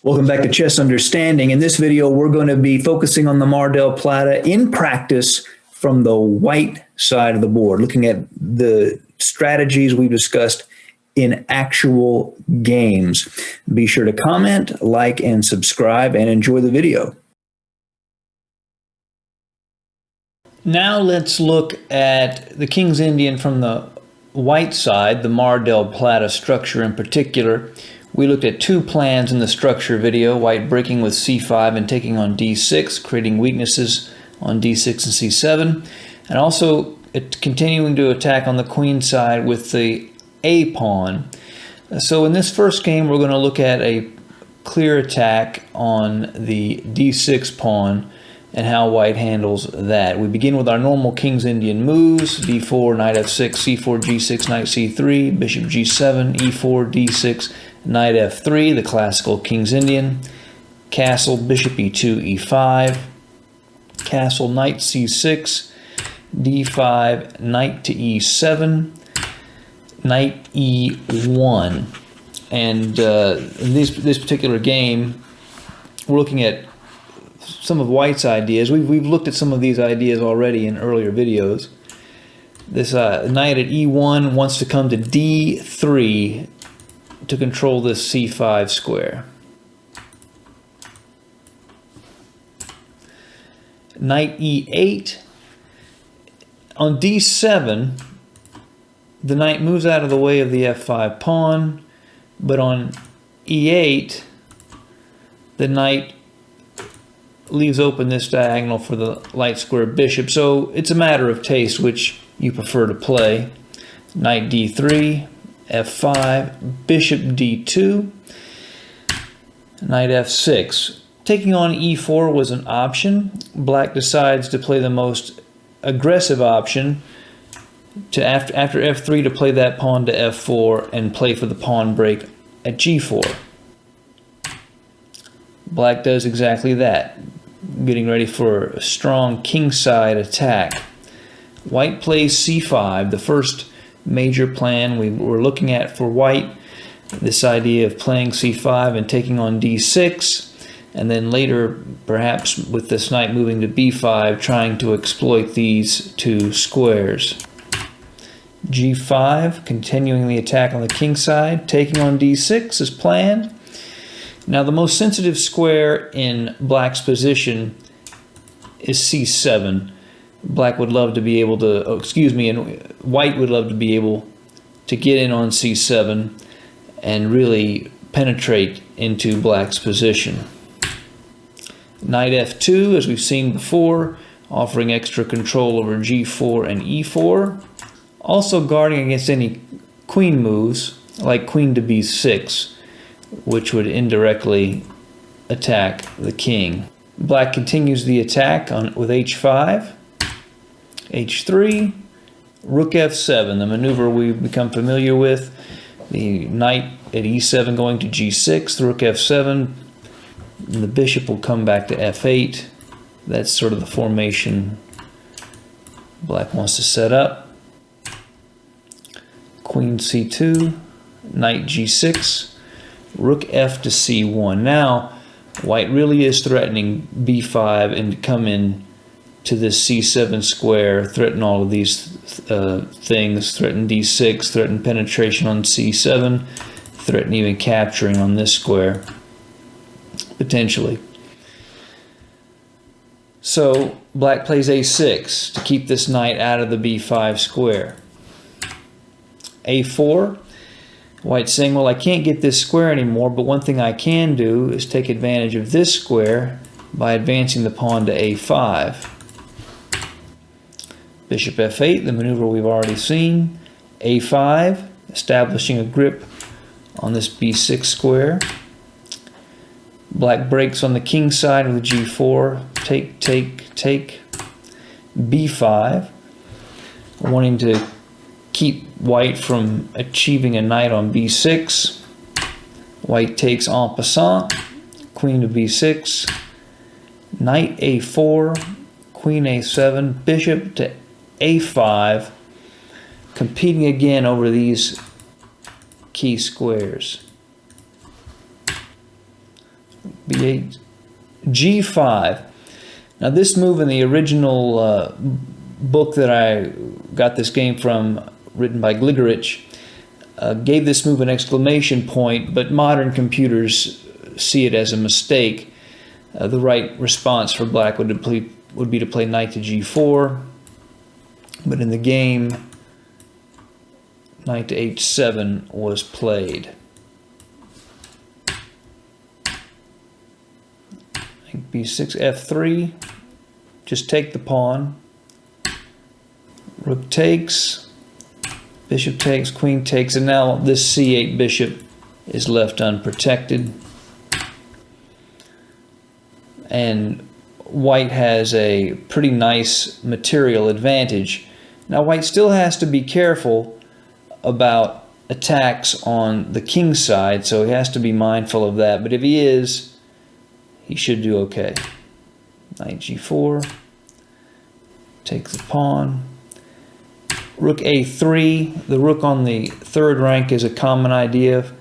Welcome back to Chess Understanding. In this video, we're going to be focusing on the Mar del Plata in practice from the white side of the board, looking at the strategies we've discussed in actual games. Be sure to comment, like, and subscribe, and enjoy the video. Now let's look at the King's Indian from the white side, the Mar del Plata structure in particular. We looked at two plans in the structure video, white breaking with c5 and taking on d6, creating weaknesses on d6 and c7, and also continuing to attack on the queen side with the a pawn. So in this first game, we're going to look at a clear attack on the d6 pawn and how white handles that. We begin with our normal King's Indian moves: d4, knight f6, c4, g6, knight c3, bishop g7, e4, d6, knight f3, the classical King's Indian, castle, bishop e2, e5, castle, knight c6, d5, knight to e7, knight e1. And in this particular game, we're looking at some of white's ideas. We've looked at some of these ideas already in earlier videos. This knight at e1 wants to come to d3 to control this c5 square. Knight e8. On d7, the knight moves out of the way of the f5 pawn, but on e8, the knight leaves open this diagonal for the light square bishop. So it's a matter of taste which you prefer to play. Knight d3, f5, bishop d2, knight f6. Taking on e4 was an option. Black decides to play the most aggressive option, to after f3 to play that pawn to f4 and play for the pawn break at g4. Black does exactly that, getting ready for a strong kingside attack. White plays c5, the first major plan we were looking at for white. This idea of playing c5 and taking on d6, and then later, perhaps with this knight moving to b5, trying to exploit these two squares. g5, continuing the attack on the king side, taking on d6 as planned. Now the most sensitive square in black's position is c7. Black would love to be able to, and white would love to be able to get in on c7 and really penetrate into black's position. Knight f2, as we've seen before, offering extra control over g4 and e4. Also guarding against any queen moves, like queen to b6, which would indirectly attack the king. Black continues the attack with h5, h3, rook f7, the maneuver we've become familiar with. The knight at e7 going to g6, the rook f7, and the bishop will come back to f8. That's sort of the formation black wants to set up. Queen c2, knight g6, rook f to c1. Now, white really is threatening b5 and to come in to this c7 square, threaten all of these things, threaten d6, threaten penetration on c7, threaten even capturing on this square, potentially. So black plays a6 to keep this knight out of the b5 square. a4, white saying, well, I can't get this square anymore, but one thing I can do is take advantage of this square by advancing the pawn to a5. Bishop f8, the maneuver we've already seen. a5, establishing a grip on this b6 square. Black breaks on the king side with g4. Take, take, take. b5, wanting to keep white from achieving a knight on b6. White takes en passant, queen to b6, knight a4, queen a7, bishop to a5, competing again over these key squares. B8, G5. Now this move in the original book that I got this game from, written by Gligerich, gave this move an exclamation point, but modern computers see it as a mistake. The right response for black would be to play knight to G4, but in the game, knight to H7 was played. B6, F3, just take the pawn. Rook takes, bishop takes, queen takes, and now this C8 bishop is left unprotected. And white has a pretty nice material advantage. Now white still has to be careful about attacks on the king's side, so he has to be mindful of that. But if he is, he should do okay. Knight G4, take the pawn. Rook A3, the rook on the third rank is a common idea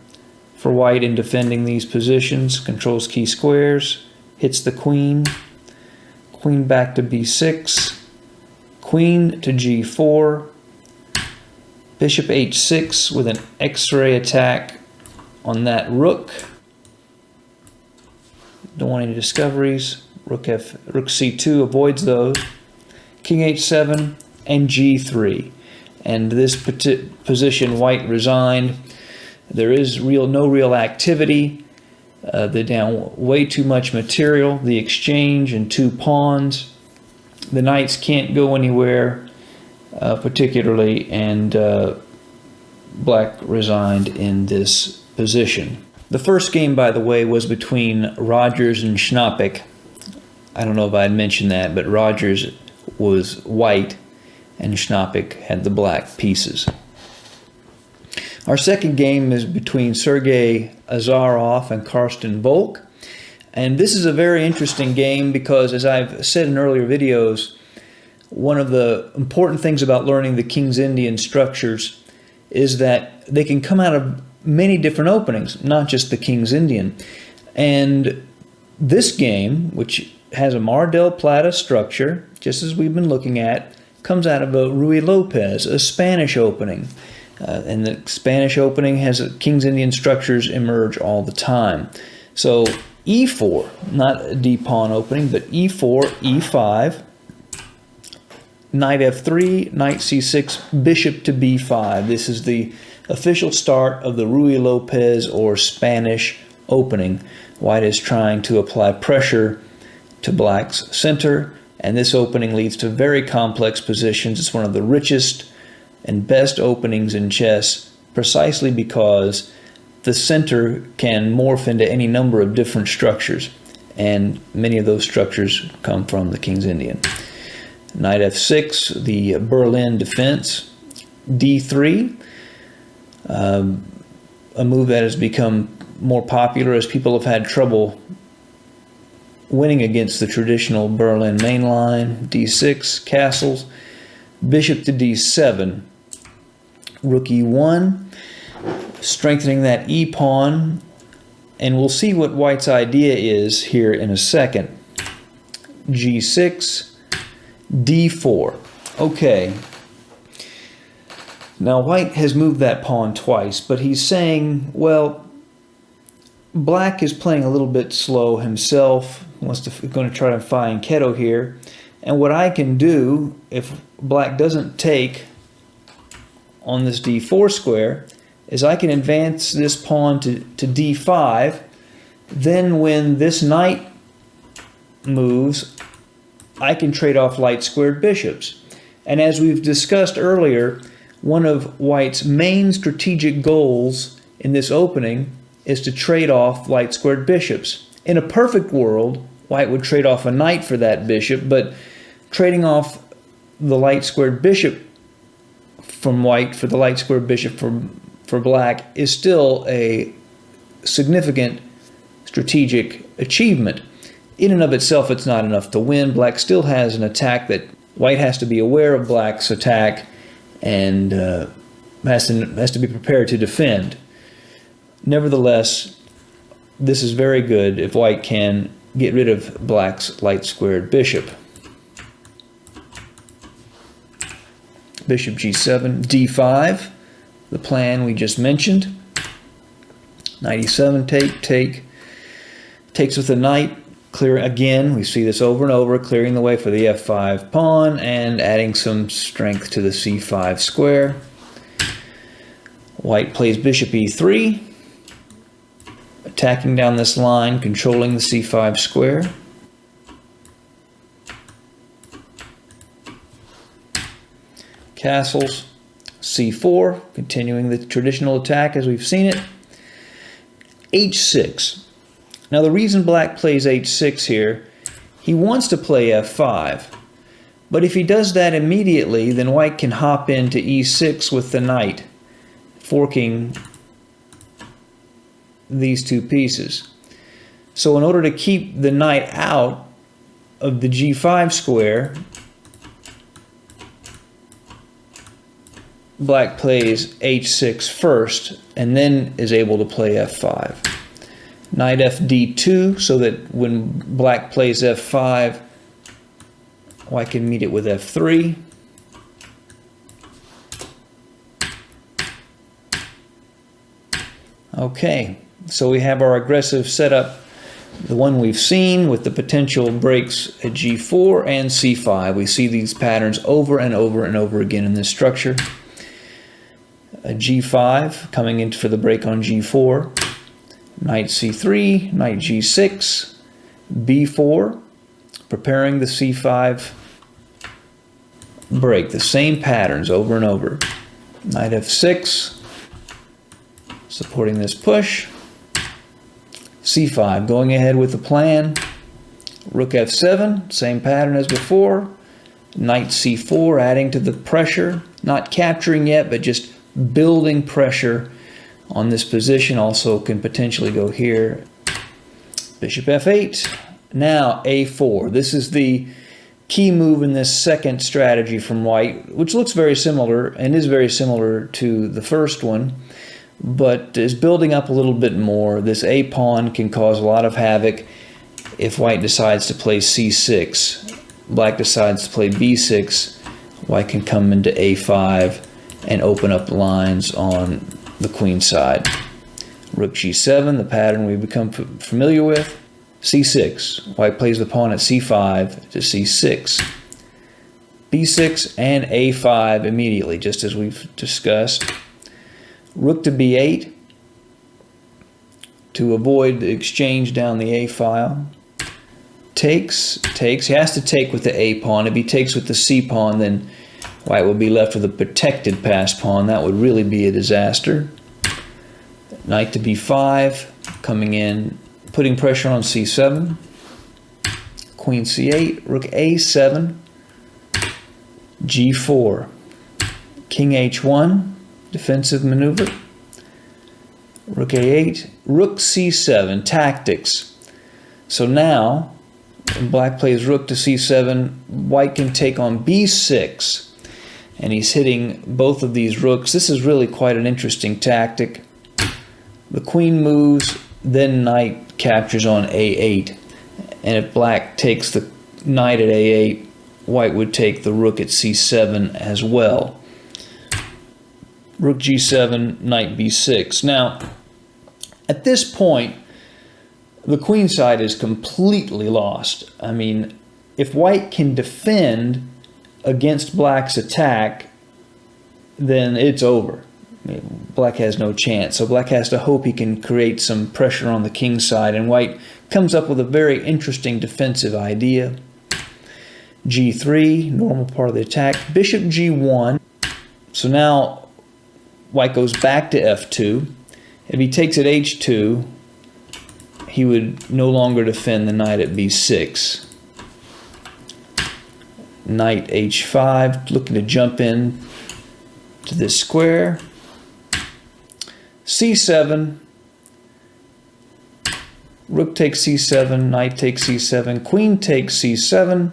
for white in defending these positions. Controls key squares, hits the queen. Queen back to B6, queen to G4, bishop H6 with an X-ray attack on that rook. Don't want any discoveries. Rook C2 avoids those. King H7 and G3. And this position, white resigned. There is no real activity. They're down way too much material. The exchange and two pawns. The knights can't go anywhere particularly, and black resigned in this position. The first game, by the way, was between Rogers and Schnappick. I don't know if I had mentioned that, but Rogers was white and Schnappick had the black pieces. Our second game is between Sergei Azarov and Karsten Volk. And this is a very interesting game because, as I've said in earlier videos, one of the important things about learning the King's Indian structures is that they can come out of many different openings, not just the King's Indian. And this game, which has a Mar del Plata structure, just as we've been looking at, comes out of a Ruy Lopez, a Spanish opening. And the Spanish opening has King's Indian structures emerge all the time. So E4, not a D-pawn opening, but E4, E5, knight F3, knight C6, bishop to B5. This is the official start of the Ruy Lopez or Spanish opening. White is trying to apply pressure to black's center, and this opening leads to very complex positions. It's one of the richest and best openings in chess, precisely because the center can morph into any number of different structures, and many of those structures come from the King's Indian. Knight F6, the Berlin defense. D3, a move that has become more popular as people have had trouble winning against the traditional Berlin main line. D6, castles. Bishop to D7. Rook E1, strengthening that E pawn, and we'll see what white's idea is here in a second. G6, D4. Okay. Now white has moved that pawn twice, but he's saying, well, black is playing a little bit slow himself, going to try to find Keto here, and what I can do if black doesn't take on this D4 square is I can advance this pawn to D5. Then when this knight moves, I can trade off light squared bishops. And as we've discussed earlier, one of white's main strategic goals in this opening is to trade off light squared bishops. In a perfect world, white would trade off a knight for that bishop, but trading off the light squared bishop from white for the light squared bishop for black is still a significant strategic achievement. In and of itself, it's not enough to win. Black still has an attack that white has to be aware of black's attack and has to be prepared to defend. Nevertheless, this is very good if white can get rid of black's light-squared bishop. Bishop g7, d5, the plan we just mentioned. Knight e7, take, takes with the knight, clear again, we see this over and over, clearing the way for the f5 pawn and adding some strength to the c5 square. White plays bishop e3, attacking down this line, controlling the c5 square. Castles, c4, continuing the traditional attack as we've seen it. h6. Now the reason black plays h6 here, he wants to play f5. But if he does that immediately, then white can hop into e6 with the knight, forking these two pieces. So in order to keep the knight out of the g5 square, black plays h6 first and then is able to play f5. Knight fd2, so that when black plays f5, white can meet it with f3. Okay, so we have our aggressive setup, the one we've seen with the potential breaks at g4 and c5. We see these patterns over and over and over again in this structure. A g5 coming in for the break on g4. Knight c3, knight g6, b4, preparing the c5 break. The same patterns over and over. Knight f6, supporting this push. c5, going ahead with the plan. Rook f7, same pattern as before. Knight c4, adding to the pressure. Not capturing yet, but just building pressure on this position. Also can potentially go here. Bishop f8. Now a4. This is the key move in this second strategy from white, which looks very similar and is very similar to the first one, but is building up a little bit more. This a pawn can cause a lot of havoc if white decides to play c6. Black decides to play b6. White can come into a5 and open up lines on the queen side. Rook g7, the pattern we've become familiar with. c6, white plays the pawn at c5 to c6. b6 and a5 immediately, just as we've discussed. Rook to b8 to avoid the exchange down the a file. Takes, he has to take with the a pawn. If he takes with the c pawn, then white will be left with a protected pass pawn. That would really be a disaster. Knight to b5, coming in, putting pressure on c7. Queen c8, rook a7, g4, king h1, defensive maneuver. Rook a8, rook c7, tactics. So now, when black plays rook to c7, white can take on b6. And he's hitting both of these rooks. This is really quite an interesting tactic. The queen moves, then knight captures on a8. And if black takes the knight at a8, white would take the rook at c7 as well. Rook g7, knight b6. Now, at this point, the queen side is completely lost. I mean, if white can defend against black's attack, then it's over. Black has no chance. So black has to hope he can create some pressure on the king side, and white comes up with a very interesting defensive idea. g3, normal part of the attack. Bishop g1. So now white goes back to f2. If he takes at h2, he would no longer defend the knight at b6. Knight h5, looking to jump in to this square. c7, rook takes c7, knight takes c7, queen takes c7.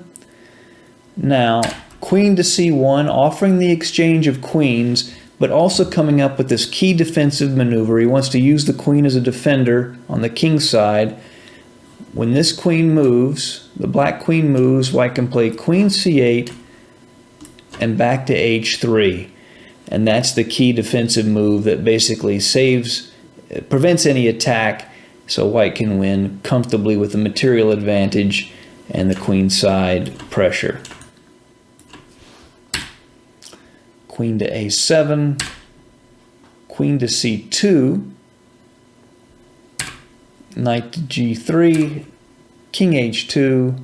Now, queen to c1, offering the exchange of queens, but also coming up with this key defensive maneuver. He wants to use the queen as a defender on the king's side. When this queen moves, the black queen moves, white can play queen c8 and back to h3. And that's the key defensive move that basically prevents any attack, so white can win comfortably with the material advantage and the queenside pressure. Queen to a7, queen to c2, knight to g3, king h2,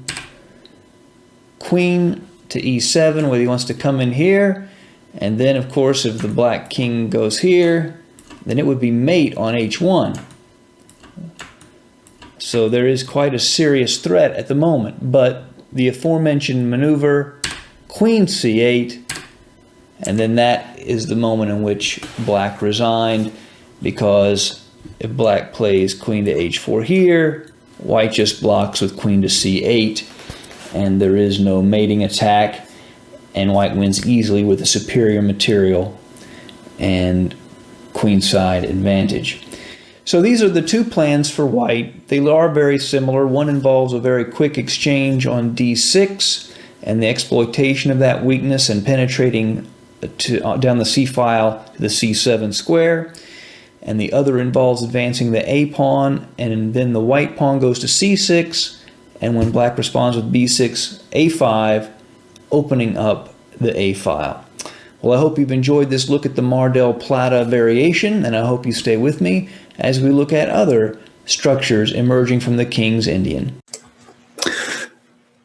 queen to e7, where he wants to come in here, and then of course if the black king goes here, then it would be mate on h1. So there is quite a serious threat at the moment, but the aforementioned maneuver, queen c8, and then that is the moment in which black resigned, because if black plays queen to h4 here, white just blocks with queen to c8, and there is no mating attack, and white wins easily with a superior material and queenside advantage. So these are the two plans for white. They are very similar. One involves a very quick exchange on d6 and the exploitation of that weakness and penetrating down the c-file to the c7 square. And the other involves advancing the a pawn, and then the white pawn goes to c6, and when black responds with b6, a5, opening up the a file. Well, I hope you've enjoyed this look at the Mar del Plata variation, and I hope you stay with me as we look at other structures emerging from the King's Indian.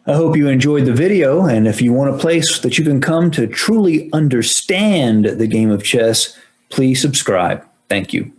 I hope you enjoyed the video, and if you want a place that you can come to truly understand the game of chess, please subscribe. Thank you.